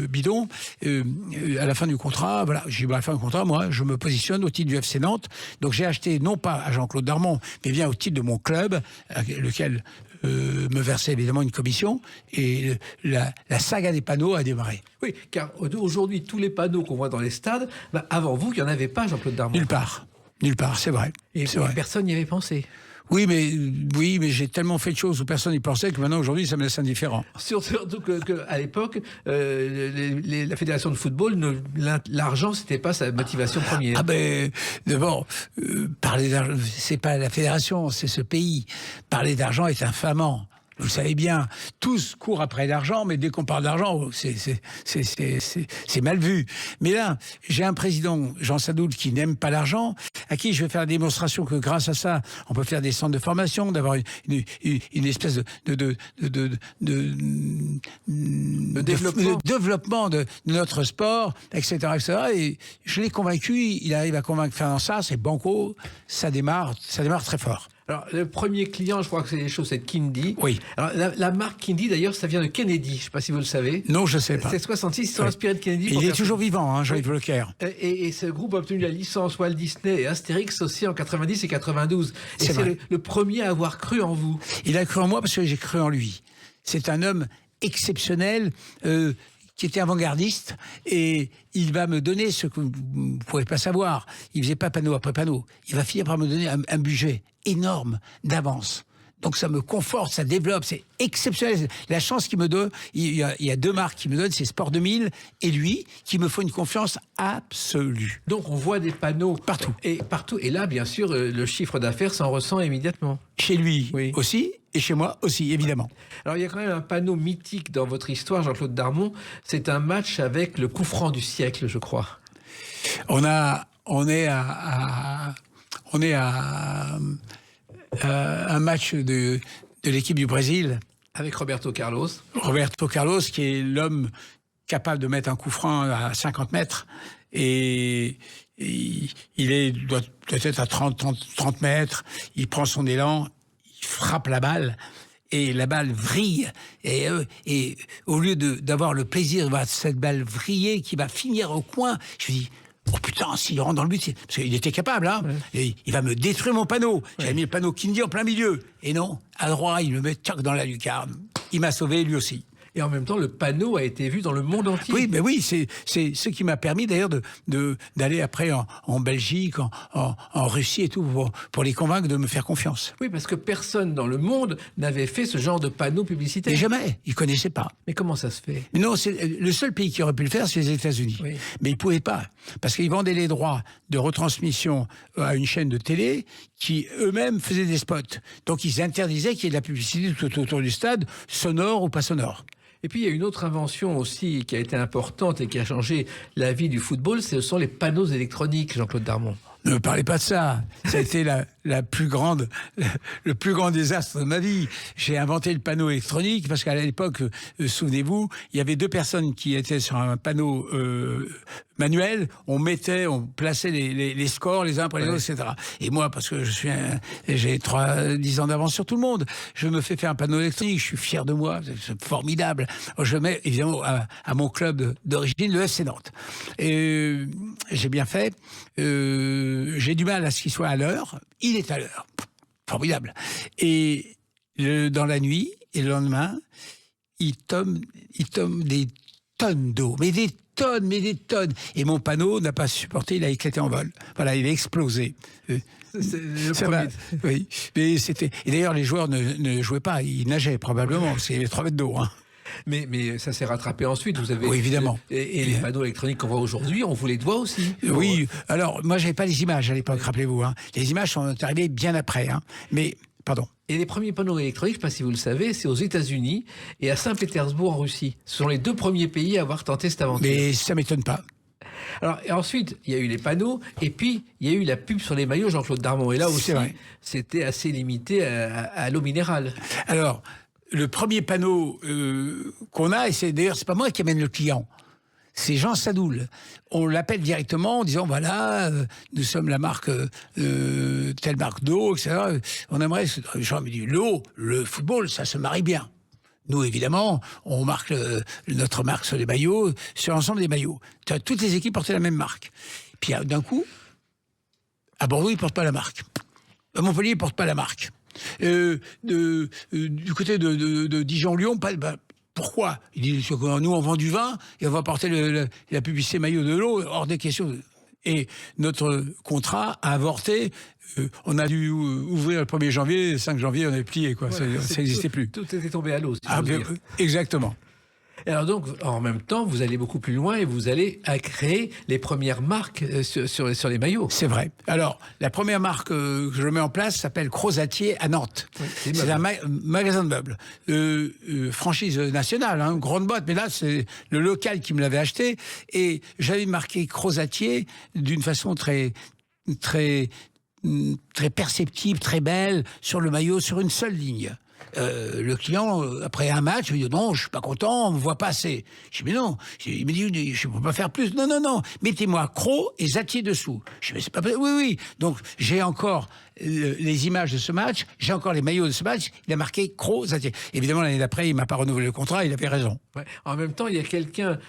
bidons. À la fin du contrat, voilà, j'ai dit, à la fin du contrat, moi, je me positionne au titre du FC Nantes. Donc, j'ai acheté, non pas à Jean-Claude Darmon, mais bien au titre de mon club, lequel me versait évidemment une commission, et la saga des panneaux a démarré. Oui, car aujourd'hui, tous les panneaux qu'on voit dans les stades, avant vous, il n'y en avait pas, Jean-Claude Darmon. Nulle part, c'est vrai. Et vrai. Personne n'y avait pensé. Oui, mais j'ai tellement fait de choses où personne n'y pensait que maintenant, aujourd'hui, ça me laisse indifférent. Surtout qu'à l'époque, la fédération de football, l'argent, c'était pas sa motivation première. Ah ben, d'abord, parler d'argent, c'est pas la fédération, c'est ce pays. Parler d'argent est infamant. Vous le savez bien, tous courent après l'argent, mais dès qu'on parle d'argent, c'est mal vu. Mais là, j'ai un président, Jean Sadoul, qui n'aime pas l'argent, à qui je vais faire la démonstration que grâce à ça, on peut faire des centres de formation, d'avoir une espèce de développement de notre sport, etc., etc. Et je l'ai convaincu, il arrive à convaincre faire ça, c'est banco, ça démarre très fort. Alors, le premier client, je crois que c'est les chaussettes Kindy. Oui. Alors, la marque Kindy, d'ailleurs, ça vient de Kennedy. Je ne sais pas si vous le savez. Non, je ne sais pas. C'est 66, ils sont inspirés de Kennedy. Il est toujours vivant, hein, Jean-Yves Leclerc. Et ce groupe a obtenu la licence Walt Disney et Astérix aussi en 90 et 92. Et c'est le premier à avoir cru en vous. Il a cru en moi parce que j'ai cru en lui. C'est un homme exceptionnel, qui était avant-gardiste, et il va me donner ce que vous ne pouvez pas savoir. Il ne faisait pas panneau après panneau. Il va finir par me donner un budget énorme d'avance Donc ça me conforte, ça développe, c'est exceptionnel. La chance qu'il me donne, il y a 2 marques qui me donnent, c'est Sport 2000 et lui, qui me font une confiance absolue. Donc on voit des panneaux Partout. Et là, bien sûr, le chiffre d'affaires s'en ressent immédiatement. Chez lui Oui. aussi, et chez moi aussi, évidemment. Alors il y a quand même un panneau mythique dans votre histoire, Jean-Claude Darmon. C'est un match avec le coup franc du siècle, je crois. On est à un match de l'équipe du Brésil, Avec Roberto Carlos. Roberto Carlos, qui est l'homme capable de mettre un coup franc à 50 mètres. Et il doit être à 30 mètres. Il prend son élan, il frappe la balle. Et la balle vrille. Et au lieu d'avoir le plaisir de voir cette balle vriller qui va finir au coin, je me dis... Oh putain, s'il rentre dans le but, parce qu'il était capable, hein. Ouais. Et il va me détruire mon panneau. J'avais mis le panneau Kindy en plein milieu. Et non, à droite, il me met tchac dans la lucarne. Il m'a sauvé, lui aussi. Et en même temps, le panneau a été vu dans le monde entier. Oui, mais oui, c'est ce qui m'a permis d'ailleurs d'aller après en Belgique, en Russie et tout, pour les convaincre de me faire confiance. Oui, parce que personne dans le monde n'avait fait ce genre de panneau publicitaire. Et jamais, ils connaissaient pas. Mais comment ça se fait? Mais non, le seul pays qui aurait pu le faire, c'est les États-Unis. Oui. Mais ils pouvaient pas, parce qu'ils vendaient les droits de retransmission à une chaîne de télé qui eux-mêmes faisaient des spots. Donc ils interdisaient qu'il y ait de la publicité tout autour du stade, sonore ou pas sonore. Et puis il y a une autre invention aussi qui a été importante et qui a changé la vie du football, ce sont les panneaux électroniques, Jean-Claude Darmon. Ne me parlez pas de ça. Ça a été le plus grand désastre de ma vie. J'ai inventé le panneau électronique parce qu'à l'époque, souvenez-vous, il y avait 2 personnes qui étaient sur un panneau manuel. On plaçait les scores les uns après les autres, etc. Et moi, parce que j'ai 10 ans d'avance sur tout le monde, je me fais faire un panneau électronique. Je suis fier de moi. C'est formidable. Je mets évidemment à mon club d'origine, le FC Nantes. Et j'ai bien fait. J'ai du mal à ce qu'il soit à l'heure. Il est à l'heure. Formidable. Et dans la nuit et le lendemain, il tombe des tonnes d'eau. Mais des tonnes. Et mon panneau n'a pas supporté, il a éclaté en vol. Voilà, il a explosé. Oui. Mais c'était... Et d'ailleurs, les joueurs ne jouaient pas. Ils nageaient probablement, parce qu'il y avait 3 mètres d'eau. Hein. Mais ça s'est rattrapé ensuite, vous avez... Oui, évidemment. Et les panneaux électroniques qu'on voit aujourd'hui, on vous les doit aussi. Oui, alors moi j'avais pas les images à l'époque, rappelez-vous. Hein. Les images sont arrivées bien après. Hein. Mais, pardon. Et les premiers panneaux électroniques, je ne sais pas si vous le savez, c'est aux États-Unis et à Saint-Pétersbourg en Russie. Ce sont les 2 premiers pays à avoir tenté cette aventure. Mais ça m'étonne pas. Alors, et ensuite, il y a eu les panneaux, et puis il y a eu la pub sur les maillots, Jean-Claude Darmon. Et là aussi, c'était assez limité à l'eau minérale. Alors... Le premier panneau qu'on a, et c'est pas moi qui amène le client, c'est Jean Sadoul. On l'appelle directement en disant voilà, nous sommes la marque telle marque d'eau, etc. On aimerait. Jean me dit l'eau, le football, ça se marie bien. Nous, évidemment, on marque notre marque sur les maillots, sur l'ensemble des maillots. Toutes les équipes portaient la même marque. Puis d'un coup, à Bordeaux, ils portent pas la marque. À Montpellier, ils portent pas la marque. Du côté de Dijon-Lyon, pourquoi? Il dit, nous on vend du vin et on va porter la publicité maillot de l'eau, hors des questions. Et notre contrat a avorté. On a dû ouvrir le 1er janvier, le 5 janvier, on est plié, quoi. Voilà, ça n'existait plus. Tout était tombé à l'eau, si j'ose dire. Exactement. Et alors donc, en même temps, vous allez beaucoup plus loin et vous allez créer les premières marques sur les maillots. C'est vrai. Alors, la première marque que je mets en place s'appelle Crozatier à Nantes. Oui, c'est un magasin de meubles. Franchise nationale, hein, grande boîte, mais là, c'est le local qui me l'avait acheté. Et j'avais marqué Crozatier d'une façon très perceptible, très belle, sur le maillot, sur une seule ligne. Le client, après un match, me dit non, je suis pas content, on me voit pas assez. Je dis mais non, il me dit je peux pas faire plus. Non, mettez-moi Cro et Zatier dessous. Je dis mais c'est pas possible. Oui. Donc j'ai encore les images de ce match, j'ai encore les maillots de ce match. Il a marqué Cro, Zatier. Évidemment l'année d'après, il m'a pas renouvelé le contrat, il avait raison. Ouais. En même temps, il y a quelqu'un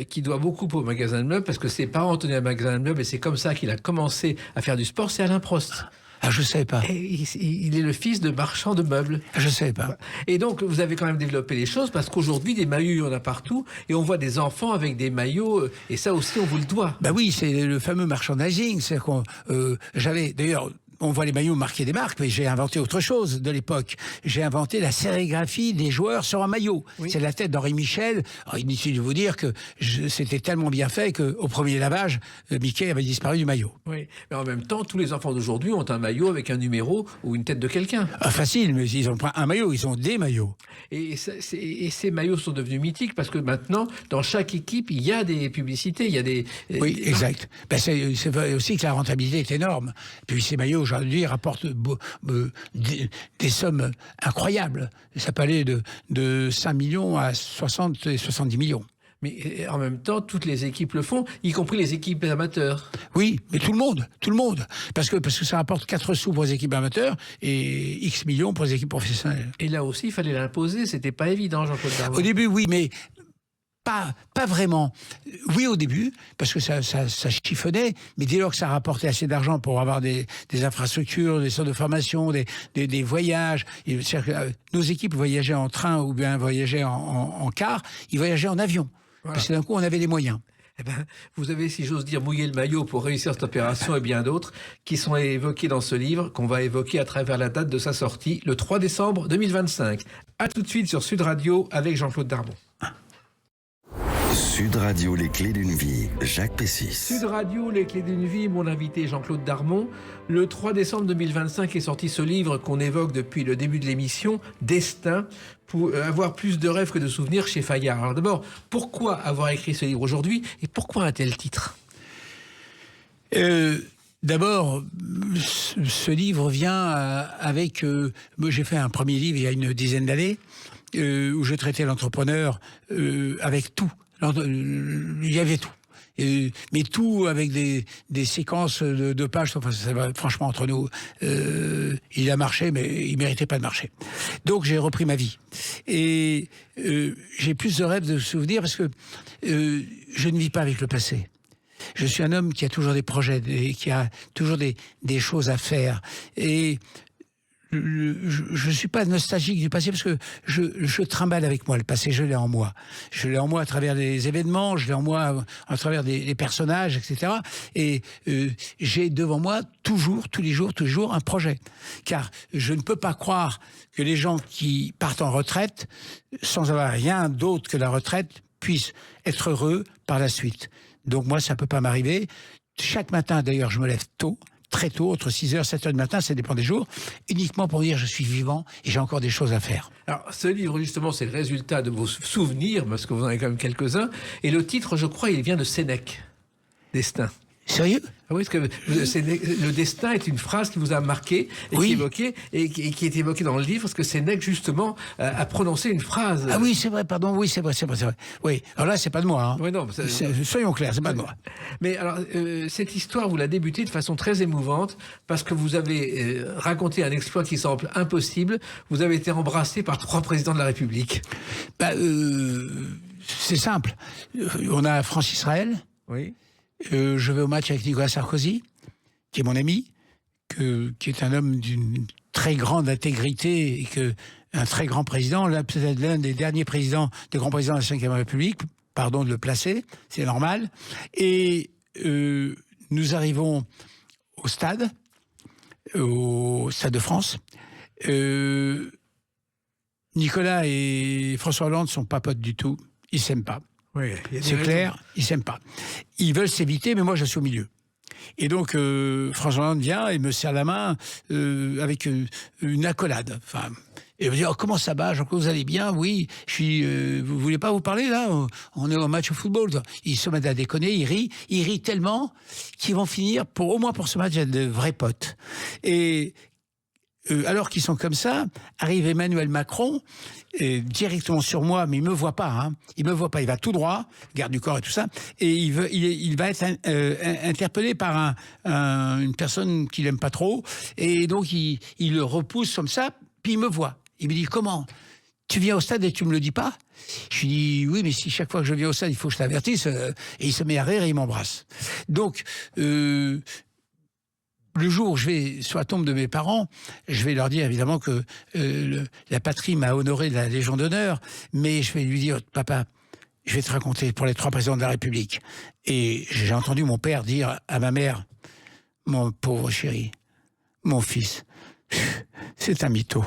qui doit beaucoup au magasin de meubles parce que ses parents tenaient un magasin de meubles et c'est comme ça qu'il a commencé à faire du sport. C'est Alain Prost. Ah, je ne savais pas. Et il est le fils de marchand de meubles. Je ne savais pas. Et donc, vous avez quand même développé les choses parce qu'aujourd'hui, des maillots, il y en a partout. Et on voit des enfants avec des maillots. Et ça aussi, on vous le doit. Bah oui, c'est le fameux merchandising. C'est-à-dire j'avais, d'ailleurs, on voit les maillots marquer des marques, mais j'ai inventé autre chose de l'époque. J'ai inventé la sérigraphie des joueurs sur un maillot. Oui. C'est la tête d'Henri Michel. Alors, inutile de vous dire que c'était tellement bien fait qu'au premier lavage, Mickey avait disparu du maillot. Oui, mais en même temps, tous les enfants d'aujourd'hui ont un maillot avec un numéro ou une tête de quelqu'un. Ah, facile, mais ils ont pas un maillot, ils ont des maillots. Et ces maillots sont devenus mythiques parce que maintenant, dans chaque équipe, il y a des publicités, il y a des... Oui, exact. Ben, c'est aussi que la rentabilité est énorme. Puis ces maillots, aujourd'hui, rapportent des sommes incroyables. Ça peut aller de 5 millions à 60 et 70 millions. Mais en même temps, toutes les équipes le font, y compris les équipes amateurs. Oui, mais tout le monde. Parce que ça rapporte 4 sous pour les équipes amateurs et X millions pour les équipes professionnelles. Et là aussi, il fallait l'imposer, c'était pas évident, Jean-Claude Darmon. Au début, oui, mais pas vraiment. Oui, au début, parce que ça chiffonnait, mais dès lors que ça rapportait assez d'argent pour avoir des infrastructures, des centres de formation, des voyages, nos équipes voyageaient en train ou bien voyageaient en car, ils voyageaient en avion. Voilà. Parce que d'un coup, on avait les moyens. Eh ben, vous avez, si j'ose dire, mouillé le maillot pour réussir cette opération et bien d'autres qui sont évoqués dans ce livre qu'on va évoquer à travers la date de sa sortie, le 3 décembre 2025. À tout de suite sur Sud Radio avec Jean-Claude Darmon. Sud Radio, les clés d'une vie, Jacques Pessis. Sud Radio, les clés d'une vie, mon invité Jean-Claude Darmon. Le 3 décembre 2025 est sorti ce livre qu'on évoque depuis le début de l'émission, Destin, pour avoir plus de rêves que de souvenirs chez Fayard. Alors d'abord, pourquoi avoir écrit ce livre aujourd'hui et pourquoi un tel titre ? D'abord, ce livre vient avec... moi, j'ai fait un premier livre il y a une dizaine d'années où je traitais l'entrepreneur avec tout. Il y avait tout. Mais tout avec des séquences de pages. Enfin, franchement, entre nous, il a marché, mais il méritait pas de marcher. Donc, j'ai repris ma vie. Et j'ai plus de rêves, de souvenirs, parce que je ne vis pas avec le passé. Je suis un homme qui a toujours des projets, qui a toujours des choses à faire. Et je suis pas nostalgique du passé parce que je trimballe avec moi le passé, je l'ai en moi. Je l'ai en moi à travers les événements, je l'ai en moi à travers des personnages, etc. Et j'ai devant moi toujours, tous les jours, un projet. Car je ne peux pas croire que les gens qui partent en retraite, sans avoir rien d'autre que la retraite, puissent être heureux par la suite. Donc moi, ça peut pas m'arriver. Chaque matin, d'ailleurs, je me lève tôt, très tôt, entre 6h, 7h du matin, ça dépend des jours, uniquement pour dire je suis vivant et j'ai encore des choses à faire. Alors, ce livre, justement, c'est le résultat de vos souvenirs, parce que vous en avez quand même quelques-uns, et le titre, je crois, il vient de Sénèque, Destin. Sérieux ? Ah oui, parce que le destin est une phrase qui vous a marqué et oui. qui est évoquée dans le livre, parce que Sénèque, justement, a prononcé une phrase. Ah oui, c'est vrai, pardon, oui, c'est vrai. Oui, alors là, c'est pas de moi. Hein. Oui, non, soyons clairs, c'est pas de moi. Mais alors, cette histoire, vous la débutez de façon très émouvante, parce que vous avez raconté un exploit qui semble impossible. Vous avez été embrassé par 3 présidents de la République. C'est simple. On a France Israël. Oui. Je vais au match avec Nicolas Sarkozy, qui est mon ami, qui est un homme d'une très grande intégrité et un très grand président, peut-être l'un des derniers grands présidents de la Ve République, pardon de le placer, c'est normal. Et nous arrivons au stade de France. Nicolas et François Hollande ne sont pas potes du tout, ils ne s'aiment pas. Oui, c'est clair, ils s'aiment pas. Ils veulent s'éviter, mais moi je suis au milieu. Et donc François Hollande vient et me serre la main avec une accolade. Enfin, et il me dit comment ça va, Jean-Claude, vous allez bien? Oui. Vous voulez pas vous parler là? On est au match de football. Ils se mettent à déconner, ils rient tellement qu'ils vont finir au moins pour ce match être de vrais potes. Et alors qu'ils sont comme ça, arrive Emmanuel Macron directement sur moi, mais il me voit pas. Hein. Il me voit pas. Il va tout droit, garde du corps et tout ça, et il va être interpellé par une personne qu'il aime pas trop, et donc il le repousse comme ça, puis il me voit. Il me dit comment? Tu viens au stade et tu me le dis pas? Je lui dis oui, mais si chaque fois que je viens au stade, il faut que je t'avertisse. Et il se met à rire et il m'embrasse. Donc le jour où je vais sur la tombe de mes parents, je vais leur dire évidemment que la patrie m'a honoré de la Légion d'honneur, mais je vais lui dire, papa, je vais te raconter pour les 3 présidents de la République. Et j'ai entendu mon père dire à ma mère, mon pauvre chéri, mon fils, c'est un mytho.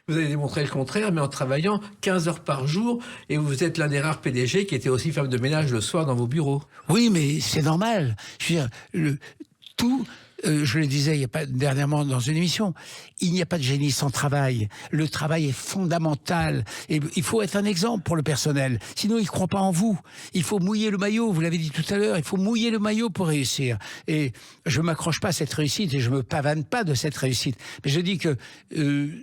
Vous avez démontré le contraire, mais en travaillant 15 heures par jour, et vous êtes l'un des rares PDG qui était aussi femme de ménage le soir dans vos bureaux. Oui, mais c'est normal. Je veux dire, je le disais il y a pas dernièrement dans une émission, il n'y a pas de génie sans travail. Le travail est fondamental. Et il faut être un exemple pour le personnel. Sinon, ils ne croient pas en vous. Il faut mouiller le maillot, vous l'avez dit tout à l'heure, il faut mouiller le maillot pour réussir. Et je ne m'accroche pas à cette réussite et je ne me pavane pas de cette réussite. Mais je dis que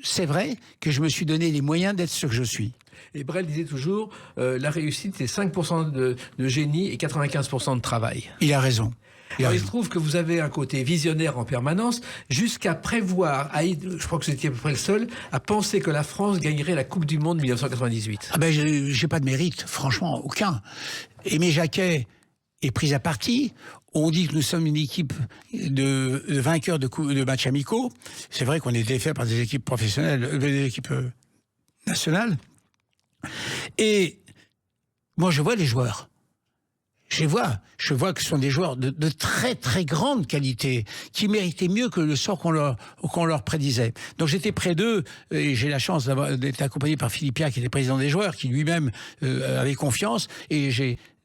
c'est vrai que je me suis donné les moyens d'être ce que je suis. Et Brel disait toujours, la réussite, c'est 5% de génie et 95% de travail. Il a raison. Alors, il se trouve que vous avez un côté visionnaire en permanence, jusqu'à prévoir, je crois que vous étiez à peu près le seul, à penser que la France gagnerait la Coupe du Monde 1998. Ah ben, j'ai pas de mérite, franchement, aucun. Aimé Jacquet est pris à partie. On dit que nous sommes une équipe de vainqueurs de matchs amicaux. C'est vrai qu'on était fait par des équipes professionnelles, des équipes nationales. Et moi, je vois les joueurs. Je vois que ce sont des joueurs de très très grande qualité, qui méritaient mieux que le sort qu'on leur prédisait. Donc j'étais près d'eux, et j'ai la chance d'être accompagné par Philippe Pia, qui était président des joueurs, qui lui-même avait confiance, et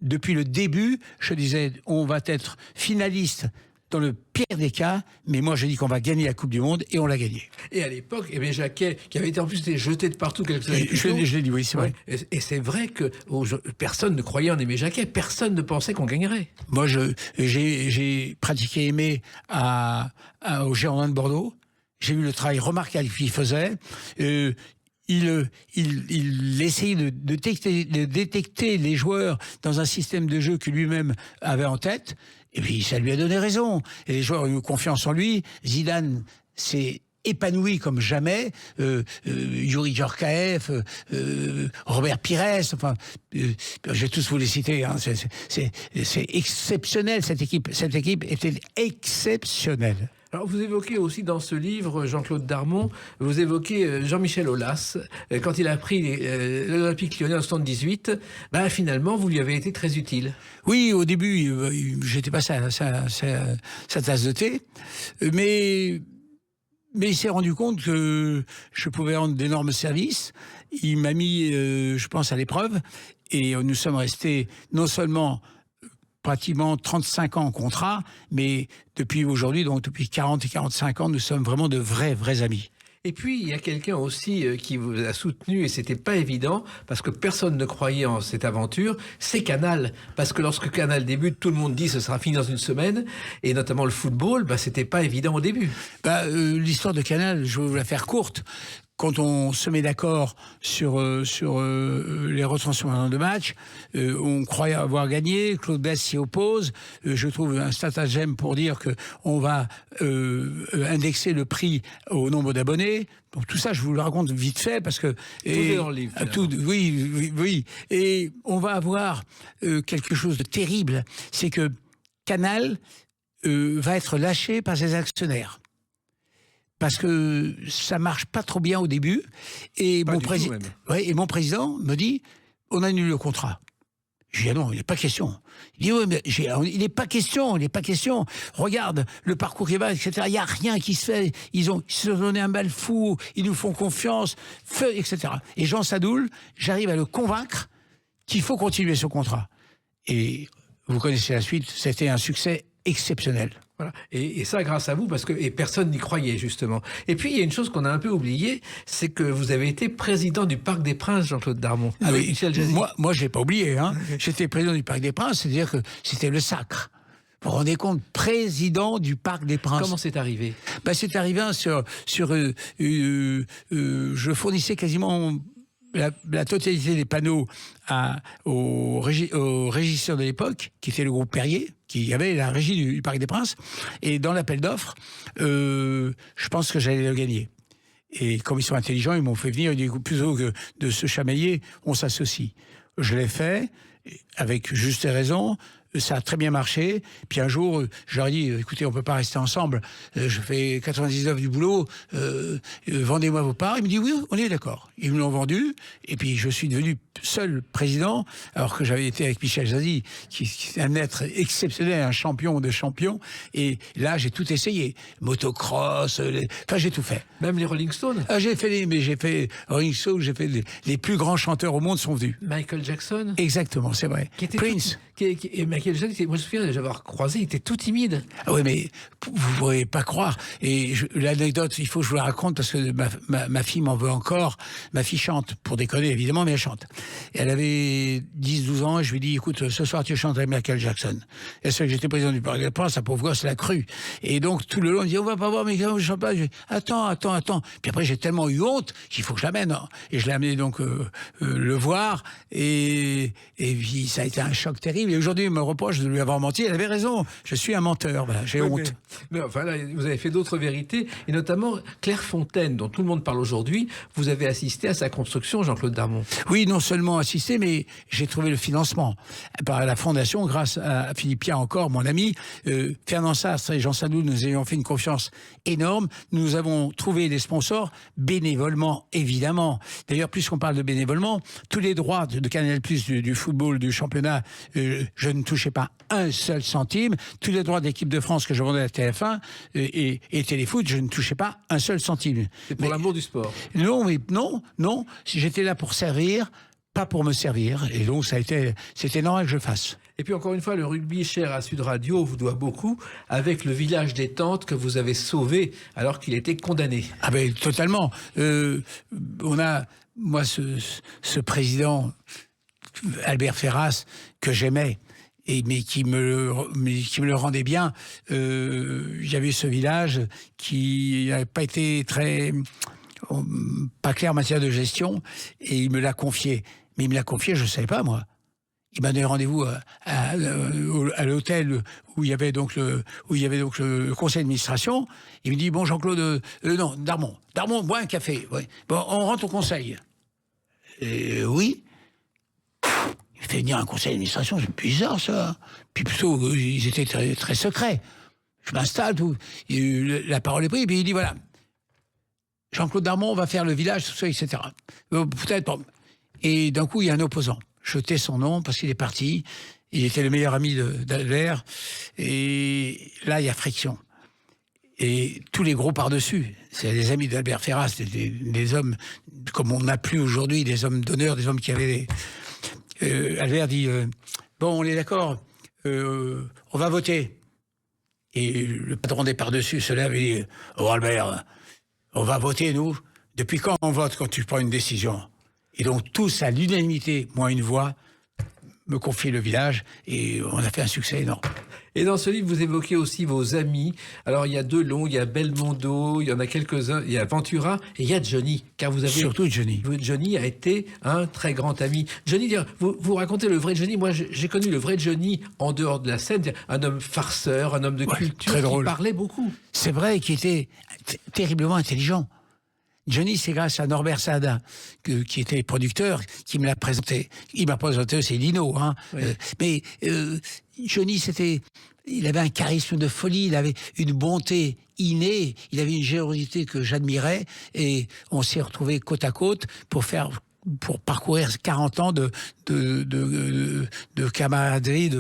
depuis le début, je disais, on va être finaliste dans le pire des cas, mais moi je dis qu'on va gagner la Coupe du Monde, et on l'a gagné. Et à l'époque, Aimé Jacquet, qui avait été en plus été jeté de partout quelques années plus tôt, je l'ai dit, oui, c'est vrai. Et c'est vrai que personne ne croyait en Aimé Jacquet, personne ne pensait qu'on gagnerait. Moi, j'ai pratiqué Aimé au Girondins de Bordeaux. J'ai vu le travail remarquable qu'il faisait. Il essayait de détecter les joueurs dans un système de jeu que lui-même avait en tête. Et puis, ça lui a donné raison. Et les joueurs ont eu confiance en lui. Zidane s'est épanoui comme jamais. Youri Djorkaeff, Robert Pires, enfin, je vais tous vous les citer. Hein. C'est exceptionnel, cette équipe. Cette équipe était exceptionnelle. Alors, vous évoquez aussi dans ce livre, Jean-Claude Darmon, vous évoquez Jean-Michel Aulas. Quand il a pris l'Olympique Lyonnais en 78, finalement, vous lui avez été très utile. Oui, au début, j'étais pas sa tasse de thé, mais il s'est rendu compte que je pouvais rendre d'énormes services. Il m'a mis, je pense, à l'épreuve, et nous sommes restés non seulement pratiquement 35 ans en contrat, mais depuis aujourd'hui, donc depuis 40 et 45 ans, nous sommes vraiment de vrais amis. Et puis, il y a quelqu'un aussi qui vous a soutenu, et c'était pas évident, parce que personne ne croyait en cette aventure, c'est Canal. Parce que lorsque Canal débute, tout le monde dit ce sera fini dans une semaine, et notamment le football, c'était pas évident au début. L'histoire de Canal, je vais vous la faire courte. Quand on se met d'accord sur les retransmissions de matchs, on croyait avoir gagné. Claude Bess s'y oppose. Je trouve un stratagème pour dire que on va indexer le prix au nombre d'abonnés. Donc tout ça, je vous le raconte vite fait parce que tout est dans le livre. Oui. Et on va avoir quelque chose de terrible, c'est que Canal va être lâché par ses actionnaires. Parce que ça marche pas trop bien au début. Et mon président me dit, on annule le contrat. Je dis, ah non, il n'est pas question. Il dit, oui, mais il n'est pas question. Regarde le parcours qui va, etc. Il n'y a rien qui se fait. Ils se sont donné un bal fou. Ils nous font confiance, etc. Et Jean Sadoul, j'arrive à le convaincre qu'il faut continuer ce contrat. Et vous connaissez la suite, c'était un succès exceptionnel. Voilà. Et ça grâce à vous, parce que personne n'y croyait, justement. Et puis, il y a une chose qu'on a un peu oubliée, c'est que vous avez été président du Parc des Princes, Jean-Claude Darmon. Avec Michel Jazzy. Moi, je n'ai pas oublié. Hein. J'étais président du Parc des Princes, c'est-à-dire que c'était le sacre. Vous vous rendez compte, président du Parc des Princes. Comment c'est arrivé ? C'est arrivé je fournissais quasiment la totalité des panneaux au régisseur de l'époque, qui était le groupe Perrier, qui avait la régie du Parc des Princes. Et dans l'appel d'offres, je pense que j'allais le gagner. Et comme ils sont intelligents, ils m'ont fait venir. Ils disent, plutôt que de se chamailler, on s'associe. Je l'ai fait, avec juste raison. ça a très bien marché. Puis un jour, je leur ai dit, écoutez, on peut pas rester ensemble. Je fais 99 du boulot. Vendez-moi vos parts. Ils me disent, oui, on est d'accord. Ils me l'ont vendu. Et puis, je suis devenu seul président, alors que j'avais été avec Michel Zadi, qui est un être exceptionnel, un champion de champions. Et là, j'ai tout essayé. Motocross, enfin, j'ai tout fait. Même les Rolling Stones. J'ai fait Rolling Stones, j'ai fait les plus grands chanteurs au monde sont venus. Michael Jackson. Exactement, c'est vrai. Prince. Et Michael Jackson, moi je me souviens de l'avoir croisé, il était tout timide. Ah oui, mais vous ne pourrez pas croire. Et l'anecdote, il faut que je vous la raconte parce que ma fille m'en veut encore. Ma fille chante, pour déconner évidemment, mais elle chante. Et elle avait 10-12 ans et je lui ai dit, écoute, ce soir tu chantes avec Michael Jackson. Et c'est que j'étais président du Parc des Princes, sa pauvre gosse l'a cru. Et donc tout le long, on dit, on va pas voir Michael, je chante pas. Je dis, attends. Puis après, j'ai tellement eu honte qu'il faut que je l'amène. Et je l'ai amené donc le voir. Et puis ça a été un choc terrible. Et aujourd'hui, il me reproche de lui avoir menti. Elle avait raison. Je suis un menteur. Voilà, j'ai honte. Mais enfin, là, vous avez fait d'autres vérités. Et notamment, Clairefontaine, dont tout le monde parle aujourd'hui, vous avez assisté à sa construction, Jean-Claude Darmon. Oui, non seulement assisté, mais j'ai trouvé le financement par la Fondation, grâce à Philippe Pia encore, mon ami. Fernand Sastre et Jean Sardou, nous ayons fait une confiance énorme. Nous avons trouvé des sponsors bénévolement, évidemment. D'ailleurs, puisqu'on parle de bénévolement, tous les droits de Canal+ du football, du championnat, je ne touchais pas un seul centime. Tous les droits d'équipe de France que je vendais à TF1 et Téléfoot, je ne touchais pas un seul centime. C'est pour l'amour du sport. Non, mais non. J'étais là pour servir, pas pour me servir. Et donc, c'était normal que je fasse. Et puis encore une fois, le rugby cher à Sud Radio vous doit beaucoup, avec le village des Tentes que vous avez sauvé alors qu'il était condamné. Ah ben totalement. On a, moi, ce président Albert Ferras que j'aimais, mais qui me le rendait bien. J'avais ce village qui n'avait pas été pas clair en matière de gestion, et il me l'a confié. Mais il me l'a confié, je ne savais pas, moi. Il m'a donné rendez-vous à l'hôtel où il y avait donc le conseil d'administration. Il me dit, bon, Jean-Claude, non, Darmon, bois un café. Ouais. Bon, on rentre au conseil. Oui. Il fait venir un conseil d'administration, c'est bizarre ça. Puis plutôt, ils étaient très, très secrets. Je m'installe, tout. La parole est prise, et puis il dit, voilà, Jean-Claude Darmon va faire le village, tout ça, etc. Peut-être pas. Et d'un coup, il y a un opposant. Je tais son nom parce qu'il est parti. Il était le meilleur ami d'Albert. Et là, il y a friction. Et tous les gros par-dessus. C'est des amis d'Albert Ferras, des hommes, comme on n'a plus aujourd'hui, des hommes d'honneur, des hommes qui avaient... Albert dit, bon, on est d'accord, on va voter. Et le patron des par-dessus se lève et dit, oh Albert, on va voter, nous. Depuis quand on vote quand tu prends une décision? Et donc tous, à l'unanimité, moins une voix, me confient le village et on a fait un succès énorme. Et dans ce livre, vous évoquez aussi vos amis. Alors, il y a Delon, il y a Belmondo, il y en a quelques-uns, il y a Ventura et il y a Johnny. Car vous avez... Surtout Johnny. Johnny a été un très grand ami. Johnny, vous racontez le vrai Johnny. Moi, j'ai connu le vrai Johnny en dehors de la scène. Un homme farceur, un homme de culture très drôle. Qui parlait beaucoup. C'est vrai qu'il était terriblement intelligent. Johnny, c'est grâce à Norbert Sada, qui était producteur, qui me l'a présenté. Il m'a présenté, c'est Lino, hein. Oui. Johnny, il avait un charisme de folie, il avait une bonté innée, il avait une générosité que j'admirais, et on s'est retrouvés côte à côte pour parcourir 40 ans de camaraderie,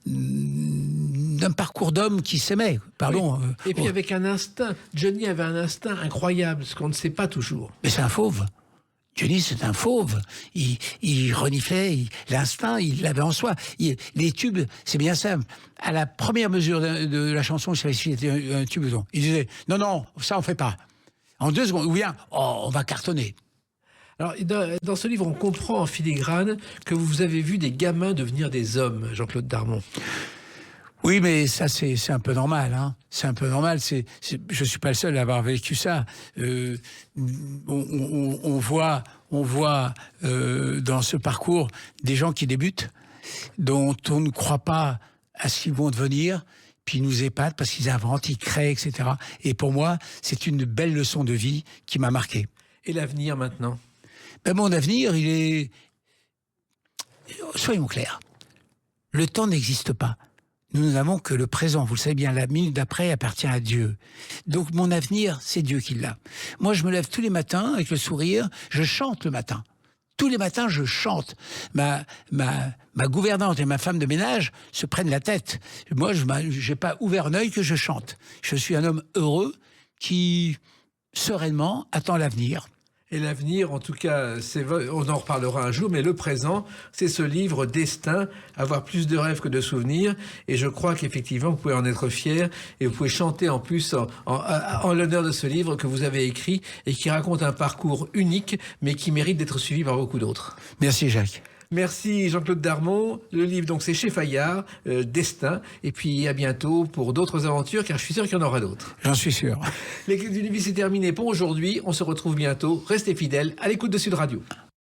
d'un parcours d'homme qui s'aimait. Pardon. Oui. Et puis avec un instinct. Johnny avait un instinct incroyable, ce qu'on ne sait pas toujours. Mais c'est un fauve. Johnny, c'est un fauve. Il reniflait, l'instinct, il l'avait en soi. Les tubes, c'est bien simple. À la première mesure de la chanson, je savais si c'était un tube ou non. Il disait, non, ça on fait pas. En 2 secondes, ou bien, on va cartonner. Alors, dans ce livre, on comprend en filigrane que vous avez vu des gamins devenir des hommes, Jean-Claude Darmon. Oui, mais ça, c'est un peu normal. Hein. C'est un peu normal. Je suis pas le seul à avoir vécu ça. On voit dans ce parcours des gens qui débutent, dont on ne croit pas à ce qu'ils vont devenir, puis ils nous épatent parce qu'ils inventent, ils créent, etc. Et pour moi, c'est une belle leçon de vie qui m'a marqué. Et l'avenir maintenant ? Ben, mon avenir, il est... Soyons clairs. Le temps n'existe pas. Nous n'avons que le présent. Vous le savez bien, la minute d'après appartient à Dieu. Donc mon avenir, c'est Dieu qui l'a. Moi, je me lève tous les matins avec le sourire. Je chante le matin. Tous les matins, je chante. Ma gouvernante et ma femme de ménage se prennent la tête. Moi, je n'ai pas ouvert un œil que je chante. Je suis un homme heureux qui, sereinement, attend l'avenir. Et l'avenir, en tout cas, on en reparlera un jour, mais le présent, c'est ce livre Destin, avoir plus de rêves que de souvenirs. Et je crois qu'effectivement, vous pouvez en être fier et vous pouvez chanter en plus en l'honneur de ce livre que vous avez écrit et qui raconte un parcours unique, mais qui mérite d'être suivi par beaucoup d'autres. Merci Jacques. Merci Jean-Claude Darmon. Le livre, donc, c'est chez Fayard, Destin. Et puis, à bientôt pour d'autres aventures, car je suis sûr qu'il y en aura d'autres. J'en suis sûr. Les Clés d'une Vie, c'est terminé pour aujourd'hui. On se retrouve bientôt. Restez fidèles à l'écoute de Sud Radio.